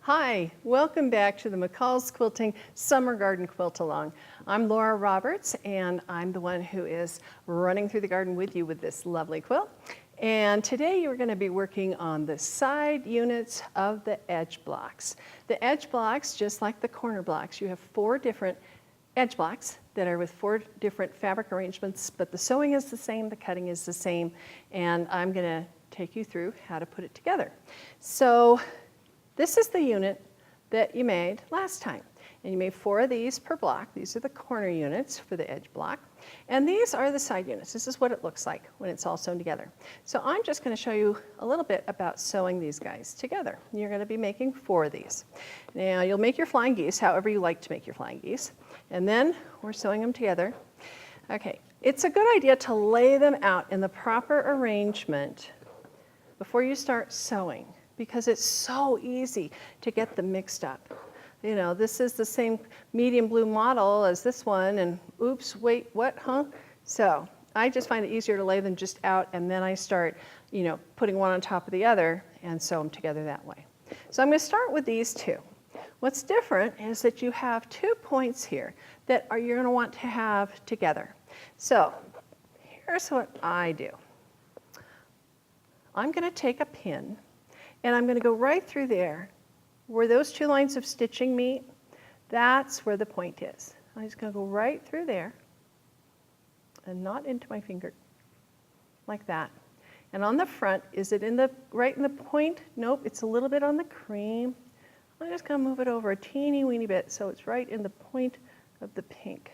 Hi, welcome back to the McCall's Quilting Summer Garden Quilt-Along. I'm Laura Roberts, and I'm the one who is running through the garden with you with this lovely quilt. And today you're going to be working on the side units of the edge blocks. The edge blocks, just like the corner blocks, you have 4 different edge blocks that are with 4 different fabric arrangements, but the sewing is the same, the cutting is the same, and I'm going to take you through how to put it together. So this is the unit that you made last time. And you made 4 of these per block. These are the corner units for the edge block. And these are the side units. This is what it looks like when it's all sewn together. So I'm just going to show you a little bit about sewing these guys together. You're going to be making 4 of these. Now you'll make your flying geese however you like to make your flying geese. And then we're sewing them together. Okay, it's a good idea to lay them out in the proper arrangement before you start sewing, because it's so easy to get them mixed up. You know, this is the same medium blue model as this one, and oops, wait, what, huh? So I just find it easier to lay them just out, and then I start, putting one on top of the other and sew them together that way. So I'm going to start with these 2. What's different is that you have 2 points here that you're going to want to have together. So here's what I do. I'm going to take a pin, and I'm going to go right through there where those 2 lines of stitching meet. That's where the point is. I'm just going to go right through there and not into my finger, like that. And on the front, is it right in the point? Nope, it's a little bit on the cream. I'm just going to move it over a teeny weeny bit so it's right in the point of the pink.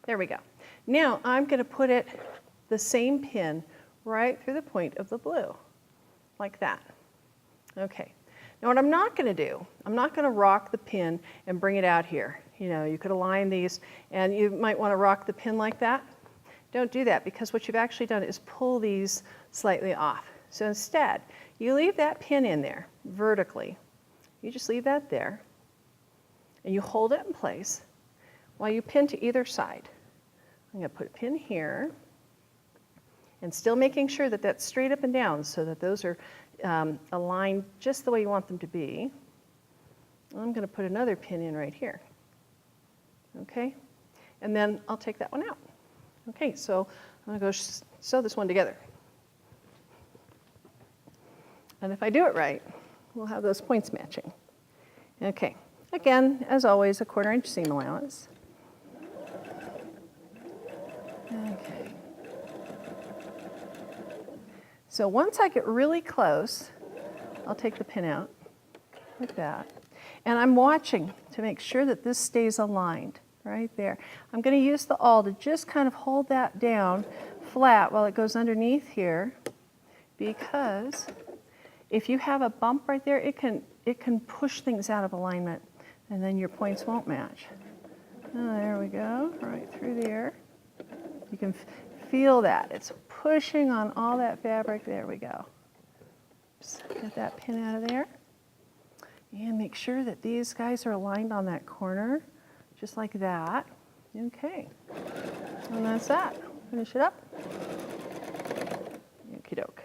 There we go. Now I'm going to put the same pin right through the point of the blue, like that. Okay, now what I'm not going to do, I'm not going to rock the pin and bring it out here. You could align these, and you might want to rock the pin like that. Don't do that, because what you've actually done is pull these slightly off. So instead, you leave that pin in there vertically. You just leave that there, and you hold it in place while you pin to either side. I'm going to put a pin here, and still making sure that that's straight up and down so that those are aligned just the way you want them to be. I'm going to put another pin in right here. Okay, and then I'll take that one out. Okay, so I'm going to go sew this one together. And if I do it right, we'll have those points matching. Okay, again, as always, a 1/4 inch seam allowance. Okay. So once I get really close, I'll take the pin out, like that. And I'm watching to make sure that this stays aligned, right there. I'm going to use the awl to just kind of hold that down flat while it goes underneath here, because if you have a bump right there, it can push things out of alignment, and then your points won't match. Oh, there we go, right through there. You can feel that. It's pushing on all that fabric. There we go. Just get that pin out of there. And make sure that these guys are aligned on that corner, just like that. Okay. And that's that. Finish it up. Okie doke.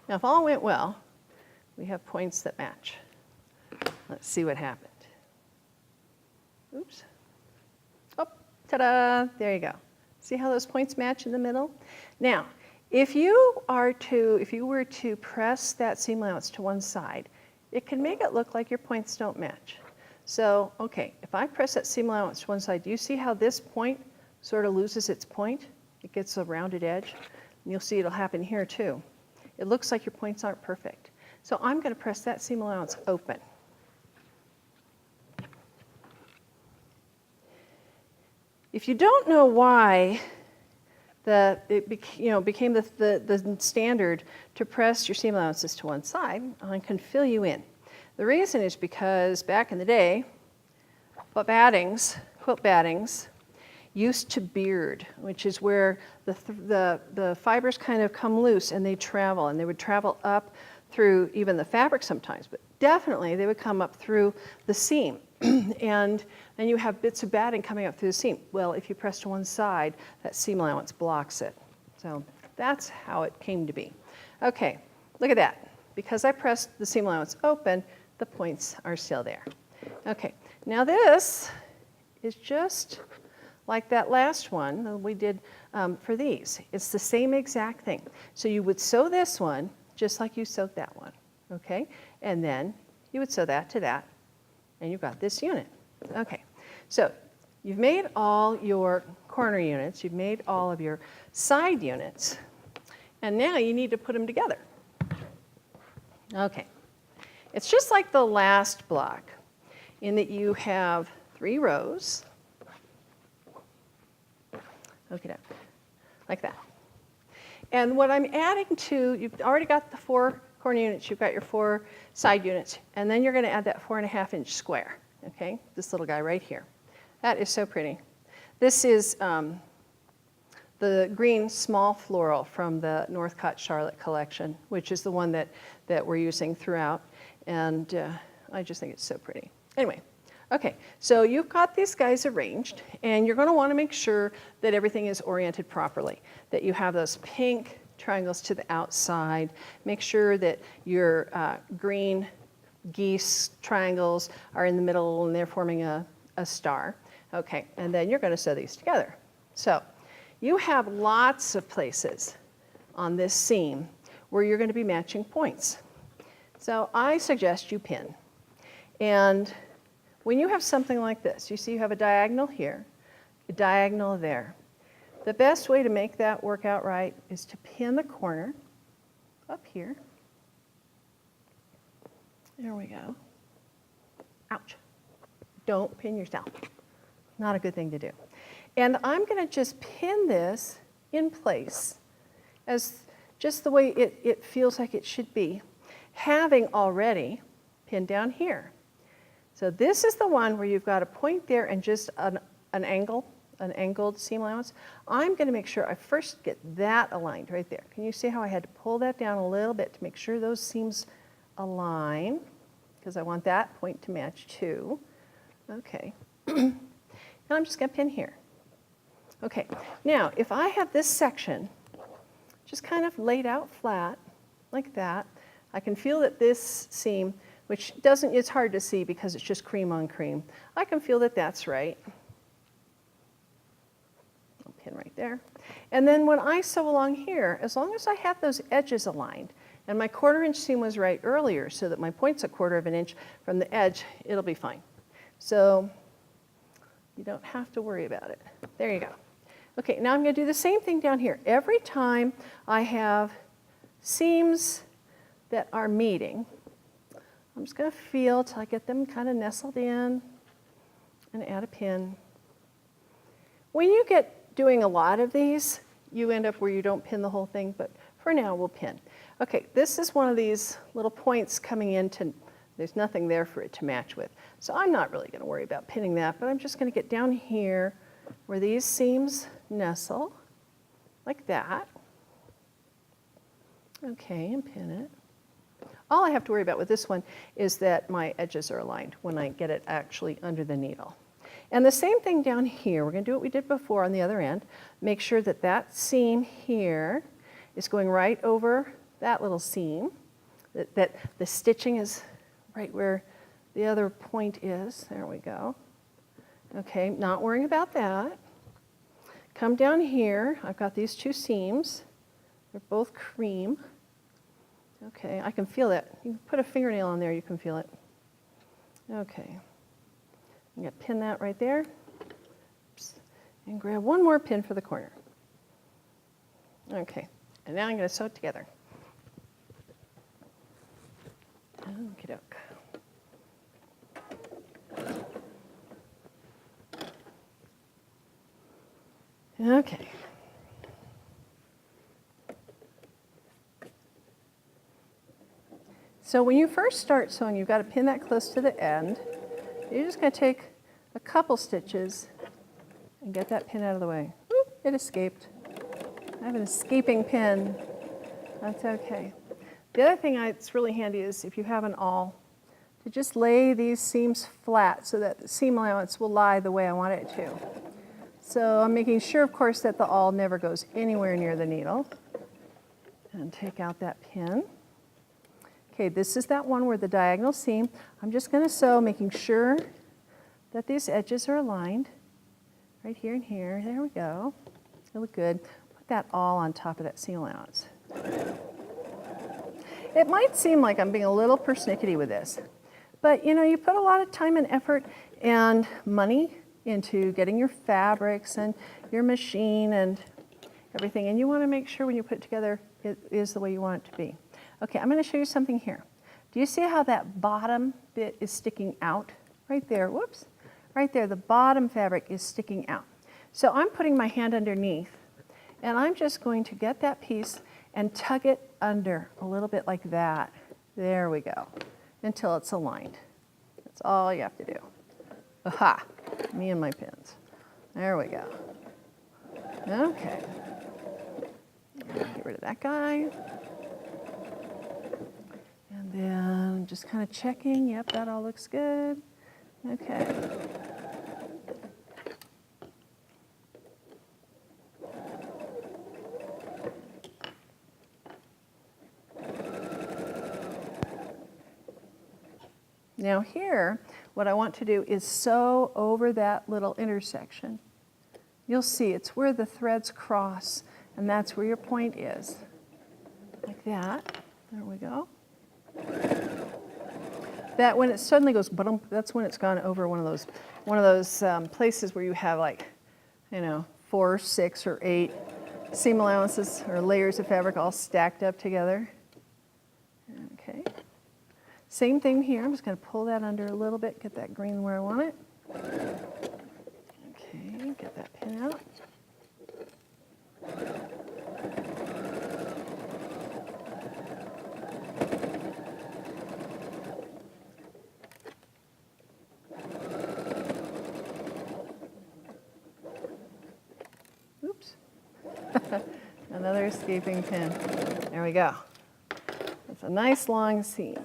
Now, if all went well, we have points that match. Let's see what happened. Oops. Oh, ta-da, there you go. See how those points match in the middle? Now, if you were to press that seam allowance to one side, it can make it look like your points don't match. So, okay, if I press that seam allowance to one side, do you see how this point sort of loses its point? It gets a rounded edge. And you'll see it'll happen here too. It looks like your points aren't perfect. So I'm going to press that seam allowance open. If you don't know why it became the standard to press your seam allowances to one side, I can fill you in. The reason is because back in the day, quilt battings, used to beard, which is where the fibers kind of come loose and they travel, and they would travel up through even the fabric sometimes, but definitely they would come up through the seam. And then you have bits of batting coming up through the seam. Well, if you press to one side, that seam allowance blocks it. So That's how it came to be. Okay, look at that. Because I pressed the seam allowance open, the points are still there. Okay, now this is just like that last one that we did for these. It's the same exact thing. So you would sew this one just like you sewed that one, okay? And then you would sew that to that, and you've got this unit. Okay, so you've made all your corner units, you've made all of your side units, and now you need to put them together. Okay, it's just like the last block in that you have 3 rows. Okay, like that. And what I'm adding to, you've already got the 4 corner units, you've got your 4 side units, and then you're going to add that 4.5-inch square, okay? This little guy right here. That is so pretty. This is the green small floral from the Northcott Charlotte collection, which is the one that we're using throughout, and I just think it's so pretty. Anyway, okay, so you've got these guys arranged, and you're going to want to make sure that everything is oriented properly, that you have those pink triangles to the outside. Make sure that your green geese triangles are in the middle and they're forming a star. Okay, and then you're going to sew these together. So you have lots of places on this seam where you're going to be matching points. So I suggest you pin. And when you have something like this, you see you have a diagonal here, a diagonal there. The best way to make that work out right is to pin the corner up here. There we go. Ouch. Don't pin yourself. Not a good thing to do. And I'm going to just pin this in place as just the way it feels like it should be, having already pinned down here. So this is the one where you've got a point there and just an angled seam allowance. I'm going to make sure I first get that aligned right there. Can you see how I had to pull that down a little bit to make sure those seams align? Because I want that point to match too. Okay. And I'm just going to pin here. Okay. Now, if I have this section just kind of laid out flat like that, I can feel that this seam, which doesn't, it's hard to see because it's just cream on cream. I can feel that that's right. I'll pin right there. And then when I sew along here, as long as I have those edges aligned, and my 1/4-inch seam was right earlier so that my point's a 1/4 of an inch from the edge, it'll be fine. So you don't have to worry about it. There you go. Okay, now I'm going to do the same thing down here. Every time I have seams that are meeting, I'm just going to feel till I get them kind of nestled in and add a pin. When you get doing a lot of these, you end up where you don't pin the whole thing, but for now we'll pin. Okay, this is one of these little points coming into, there's nothing there for it to match with. So I'm not really going to worry about pinning that, but I'm just going to get down here where these seams nestle, like that. Okay, and pin it. All I have to worry about with this one is that my edges are aligned when I get it actually under the needle. And the same thing down here. We're going to do what we did before on the other end. Make sure that that seam here is going right over that little seam, that the stitching is right where the other point is. There we go. Okay, not worrying about that. Come down here. I've got these 2 seams. They're both cream. Okay, I can feel it. You can put a fingernail on there, you can feel it. Okay. I'm going to pin that right there. Oops. And grab one more pin for the corner. Okay, and now I'm going to sew it together. Okie doke. Okay. So when you first start sewing, you've got to pin that close to the end. You're just going to take a couple stitches and get that pin out of the way. Oop, it escaped. I have an escaping pin. That's okay. The other thing that's really handy is if you have an awl, to just lay these seams flat so that the seam allowance will lie the way I want it to. So I'm making sure, of course, that the awl never goes anywhere near the needle. And take out that pin. Okay, this is that one where the diagonal seam. I'm just going to sew, making sure that these edges are aligned. Right here and here. There we go. They look good. Put that all on top of that seam allowance. It might seem like I'm being a little persnickety with this, but you know, you put a lot of time and effort and money into getting your fabrics and your machine and everything, and you want to make sure when you put it together it is the way you want it to be. Okay, I'm going to show you something here. Do you see how that bottom bit is sticking out? Right there, whoops. Right there, the bottom fabric is sticking out. So I'm putting my hand underneath, and I'm just going to get that piece and tug it under a little bit like that. There we go, until it's aligned. That's all you have to do. Aha, me and my pins. There we go. Okay. Get rid of that guy. And then just kind of checking, yep, that all looks good. Okay. Now here, what I want to do is sew over that little intersection. You'll see it's where the threads cross, and that's where your point is. Like that. There we go. That when it suddenly goes, that's when it's gone over one of those places where you have like, you know, 4, 6, or 8 seam allowances or layers of fabric all stacked up together. Okay. Same thing here. I'm just going to pull that under a little bit, get that green where I want it. Okay, get that pin out. Oops. Another escaping pin. There we go. That's a nice long seam.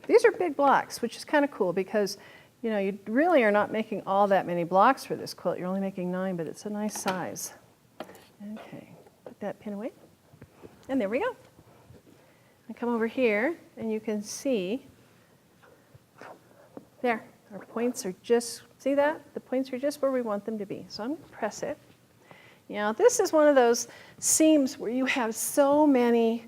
These are big blocks, which is kind of cool because, you know, you really are not making all that many blocks for this quilt. You're only making 9, but it's a nice size. Okay, put that pin away. And there we go. I come over here, and you can see, there, our points are just, see that? The points are just where we want them to be. So I'm going to press it. Now, this is one of those seams where you have so many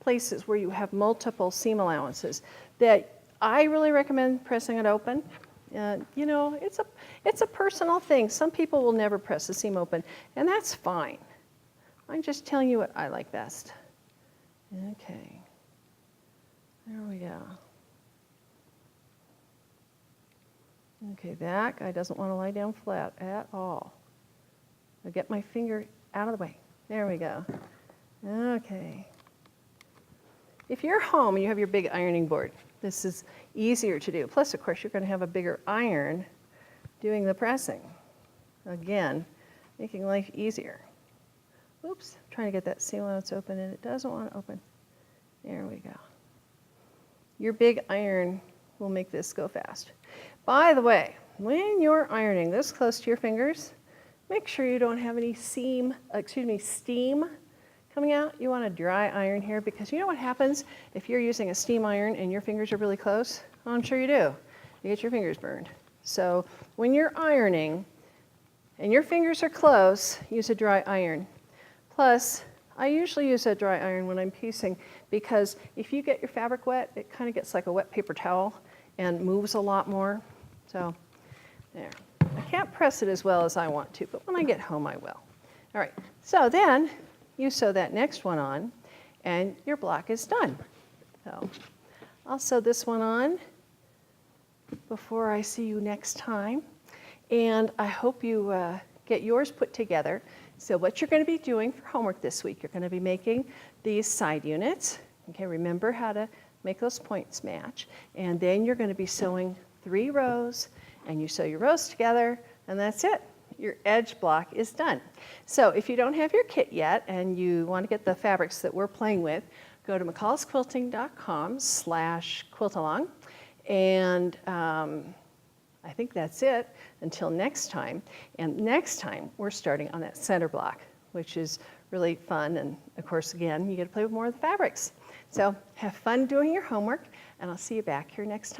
places where you have multiple seam allowances that I really recommend pressing it open. You know, it's a personal thing. Some people will never press the seam open, and that's fine. I'm just telling you what I like best. Okay, there we go. Okay, that guy doesn't want to lie down flat at all. I'll get my finger out of the way. There we go. Okay. If you're home and you have your big ironing board, this is easier to do. Plus, of course, you're going to have a bigger iron doing the pressing. Again, making life easier. Oops, I'm trying to get that seam allowance open, and it doesn't want to open. There we go. Your big iron will make this go fast. By the way, when you're ironing this close to your fingers, make sure you don't have any steam coming out. You want a dry iron here because you know what happens if you're using a steam iron and your fingers are really close? Oh, I'm sure you do. You get your fingers burned. So when you're ironing and your fingers are close, use a dry iron. Plus, I usually use a dry iron when I'm piecing because if you get your fabric wet, it kind of gets like a wet paper towel and moves a lot more. So there. I can't press it as well as I want to, but when I get home, I will. All right, so then you sew that next one on, and your block is done. So I'll sew this one on before I see you next time, and I hope you get yours put together. So what you're going to be doing for homework this week, you're going to be making these side units. Okay, remember how to make those points match, and then you're going to be sewing 3 rows, and you sew your rows together, and that's it. Your edge block is done. So if you don't have your kit yet and you want to get the fabrics that we're playing with, go to mccallsquilting.com/quiltalong. And I think that's it until next time. And next time, we're starting on that center block. which is really fun. And of course, again, you get to play with more of the fabrics. So have fun doing your homework, and I'll see you back here next time.